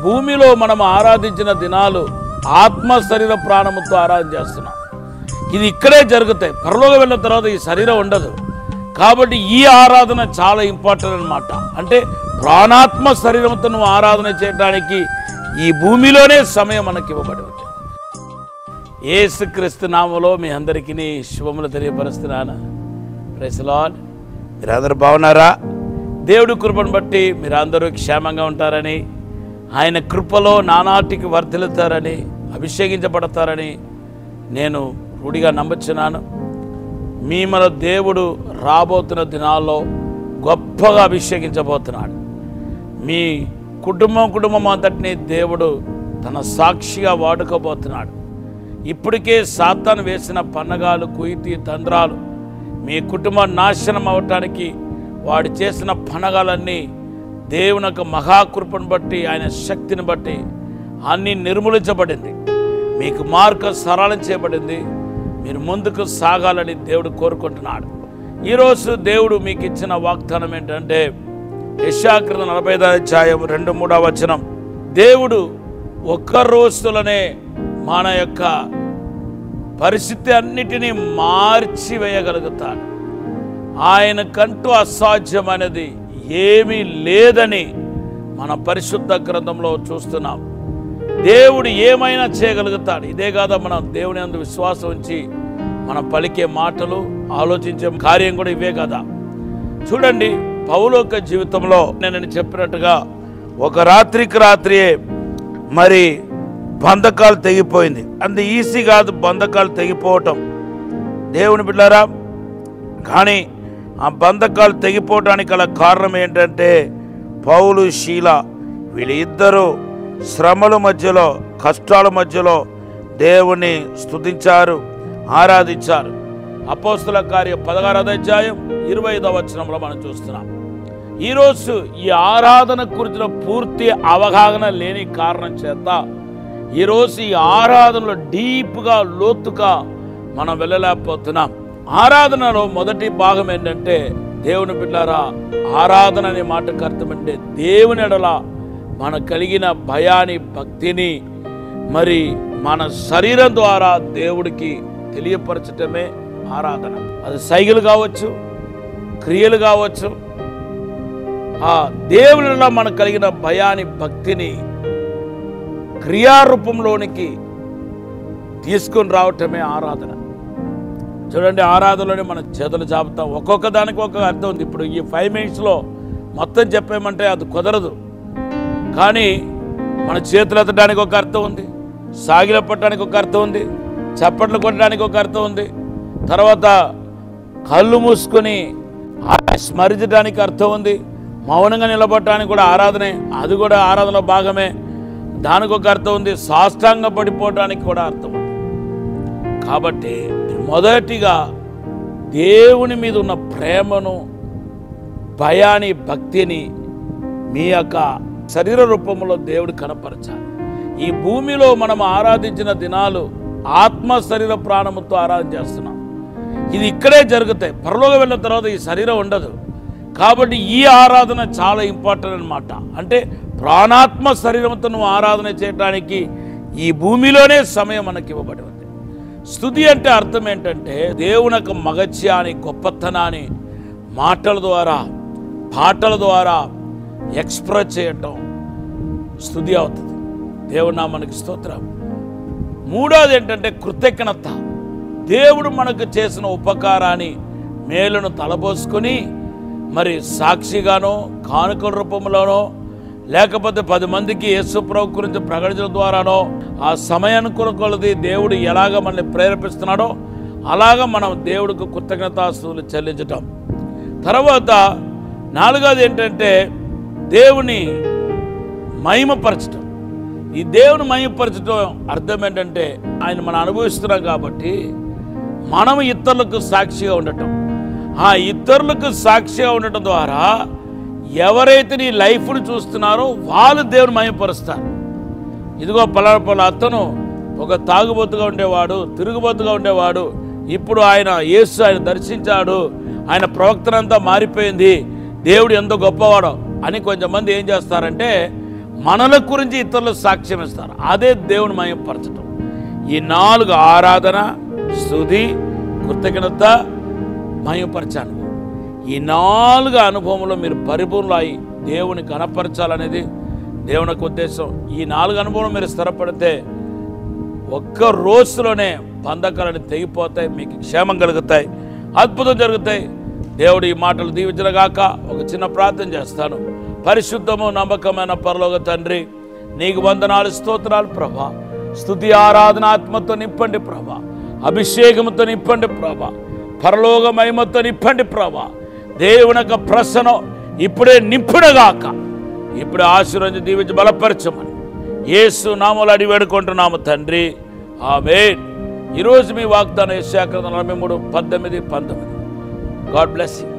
భూమిలో మనం ఆరాధించిన దినాలు ఆత్మ శరీర ప్రాణముతో ఆరాధన చేస్తున్నాం. ఇది ఇక్కడే జరుగుతాయి. పరలోకం వెళ్ళిన తర్వాత ఈ శరీరం ఉండదు. కాబట్టి ఈ ఆరాధన చాలా ఇంపార్టెంట్ అన్నమాట. అంటే ప్రాణాత్మ శరీరంతో నువ్వు ఆరాధన చేయడానికి ఈ భూమిలోనే సమయం మనకి ఇవ్వబడి ఉంది. యేసుక్రీస్తు నామములో మీ అందరికీ శుభములు తెలియపరుస్తున్నాను. Praise the Lord. మీరందరూ బాగున్నారా? దేవుడి కృపను బట్టి మీరందరూ క్షేమంగా ఉంటారని, ఆయన కృపలో నానాటికి వర్ధిల్లుతారని, అభిషేకించబడతారని నేను రూఢిగా నమ్ముచున్నాను. మన దేవుడు రాబోతున్న దినాల్లో గొప్పగా అభిషేకించబోతున్నాడు. మీ కుటుంబం అంతటినీ దేవుడు తన సాక్షిగా వాడుకోబోతున్నాడు. ఇప్పటికే సాతాను వేసిన పన్నగాలు, కుయుతి తంత్రాలు మీ కుటుంబం నాశనం అవటానికి వాడు చేసిన పన్నగాలన్నీ దేవుని యొక్క మహాకృపను బట్టి, ఆయన శక్తిని బట్టి అన్నీ నిర్మూలించబడింది. మీకు మార్గం సరళం చేయబడింది. మీరు ముందుకు సాగాలని దేవుడు కోరుకుంటున్నాడు. ఈరోజు దేవుడు మీకు ఇచ్చిన వాగ్దానం ఏంటంటే యెషయాగ్రంథం 45వ అధ్యాయం 2-3వ వచనం. దేవుడు ఒక్క రోజులోనే మన యొక్క పరిస్థితి అన్నిటినీ మార్చివేయగలుగుతాడు. ఆయనకంటూ అసాధ్యమైనది ఏమీ లేదని మన పరిశుద్ధ గ్రంథంలో చూస్తున్నాం. దేవుడు ఏమైనా చేయగలుగుతాడు. ఇదే కాదా మనం దేవుని యందు విశ్వాసం ఉంచి మనం పలికే మాటలు, ఆలోచించే కార్యం కూడా ఇవే కదా. చూడండి, పౌలు యొక్క జీవితంలో నేను చెప్పినట్టుగా ఒక రాత్రికి రాత్రియే మరి బంధకాలు తెగిపోయింది. అంత ఈజీ కాదు బంధకాలు తెగిపోవటం, దేవుని బిడ్డలారా. కానీ ఆ బంధకాలు తెగిపోవటానికి గల కారణం ఏంటంటే పౌలు, శీల వీళ్ళిద్దరూ శ్రమల మధ్యలో, కష్టాల మధ్యలో దేవుని స్తుతించారు, ఆరాధించారు. అపోస్తల కార్యం 16వ అధ్యాయం 25వ వచనంలో మనం చూస్తున్నాం. ఈరోజు ఈ ఆరాధన గురించిన పూర్తి అవగాహన లేని కారణం చేత ఈరోజు ఈ ఆరాధనలో డీప్గా, లోతుగా మనం వెళ్ళలేకపోతున్నాం. ఆరాధనలో మొదటి భాగం ఏంటంటే దేవుని బిడ్డలారా, ఆరాధన అనే మాటకు అర్థం అంటే దేవుని ఎడల మన కలిగిన భయాన్ని, భక్తిని మరి మన శరీరం ద్వారా దేవుడికి తెలియపరచటమే ఆరాధన. అది సైగలు కావచ్చు, క్రియలు కావచ్చు. ఆ దేవునిలో మనకు కలిగిన భయాన్ని, భక్తిని క్రియారూపంలోనికి తీసుకొని రావటమే ఆరాధన. చూడండి, ఆరాధనలోనే మన చేతులు చాపుతాం. ఒక్కొక్క దానికి ఒక్కొక్క అర్థం ఉంది. ఇప్పుడు ఈ 5 minutesలో మొత్తం చెప్పేమంటే అది కుదరదు. కానీ మన చేతులు ఎత్తడానికి ఒక అర్థం ఉంది, సాగిల పట్టడానికి ఒక అర్థం ఉంది, చప్పట్లు కొట్టడానికి ఒక అర్థం ఉంది, తర్వాత కళ్ళు మూసుకొని స్మరించడానికి అర్థం ఉంది, మౌనంగా నిలబడటానికి కూడా ఆరాధనే, అది కూడా ఆరాధనలో భాగమే, దానికి ఒక అర్థం ఉంది, సాష్టాంగ పడిపోవడానికి కూడా అర్థం ఉంది. కాబట్టి మొదటిగా దేవుని మీద ఉన్న ప్రేమను, భయాన్ని, భక్తిని మీ యొక్క శరీర రూపంలో దేవుడు కనపరచాలి. ఈ భూమిలో మనం ఆరాధించిన దినాలు ఆత్మ శరీర ప్రాణముతో ఆరాధన చేస్తున్నాం. ఇది ఇక్కడే జరుగుతాయి. పరలోకం వెళ్ళిన తర్వాత ఈ శరీరం ఉండదు. కాబట్టి ఈ ఆరాధన చాలా ఇంపార్టెంట్ అన్నమాట. అంటే ప్రాణాత్మ శరీరంతో నువ్వు ఆరాధన చేయడానికి ఈ భూమిలోనే సమయం మనకి ఇవ్వబడి ఉంది. స్తుతి అంటే అర్థం ఏంటంటే దేవుని యొక్క మగత్యాన్ని, గొప్పతనాన్ని మాటల ద్వారా, పాటల ద్వారా ఎక్స్ప్రెస్ చేయటం స్తుతి అవుతుంది. దేవుని నామానికి స్తోత్రం. మూడోది ఏంటంటే కృతజ్ఞత. దేవుడు మనకు చేసిన ఉపకారాన్ని, మేలును తలబోసుకొని మరి సాక్షిగానో, కానుకల రూపంలోనో, లేకపోతే 10 మందికి యేసు ప్రభు గురించి ప్రకటించడం ద్వారానో, ఆ సమయానుకూల కొలది దేవుడు ఎలాగ మనల్ని ప్రేరేపిస్తున్నాడో అలాగ మనం దేవుడికి కృతజ్ఞతాస్తుతులు చెల్లించటం. తర్వాత 4వది ఏంటంటే దేవుని మహిమపరచటం. ఈ దేవుని మహిమపరచటం అర్థం ఏంటంటే ఆయన మనం అనుభవిస్తున్నాం కాబట్టి మనం ఇతరులకు సాక్షిగా ఉండటం. ఆ ఇతరులకు సాక్షిగా ఉండటం ద్వారా ఎవరైతే నీ లైఫ్ను చూస్తున్నారో వాళ్ళు దేవుని మహిమపరుస్తారు. ఇదిగో పలానా అతను ఒక తాగుబోతుగా ఉండేవాడు, తిరుగుబోతుగా ఉండేవాడు, ఇప్పుడు ఆయన యేసు ఆయన దర్శించాడు, ఆయన ప్రవక్తనంతా మారిపోయింది, దేవుడు ఎంతో గొప్పవాడో అని కొంతమంది ఏం చేస్తారంటే మనల గురించి ఇతరులు సాక్ష్యం ఇస్తారు. అదే దేవుని మహిమపరచడం. ఈ 4 ఆరాధన, స్తుతి, కృతజ్ఞత, మహిమపరచాను. ఈ 4 అనుభవంలో మీరు పరిపూర్ణ అయి దేవుని కనపరచాలనేది దేవుని ఉద్దేశం. ఈ 4 అనుభవంలో మీరు స్థిరపడితే ఒక్క రోజులోనే బంధకాలను తెగిపోతాయి, మీకు క్షేమం కలుగుతాయి, అద్భుతం జరుగుతాయి. దేవుడు ఈ మాటలు దీవించగాక. ఒక చిన్న ప్రార్థన చేస్తాను. పరిశుద్ధము నమ్మకమైన పరలోక తండ్రి, నీకు వందనాలు, స్తోత్రాలు ప్రభా. స్తుతి ఆరాధన ఆత్మతో నింపండి ప్రభా, అభిషేకముతో నింపండి ప్రభా, పరలోక మహిమతో నింపండి ప్రభా. దేవుని యొక్క ప్రసన్నం ఇప్పుడే నింపుడగాక. ఇప్పుడే ఆశీర్వదించి దీవించి బలపరచమని యేసు నామములో అడిగి వేడుకుంటున్నాము తండ్రి, ఆమేన్. ఈరోజు మీ వాగ్దానం యెషయా 43:18-19. God bless you.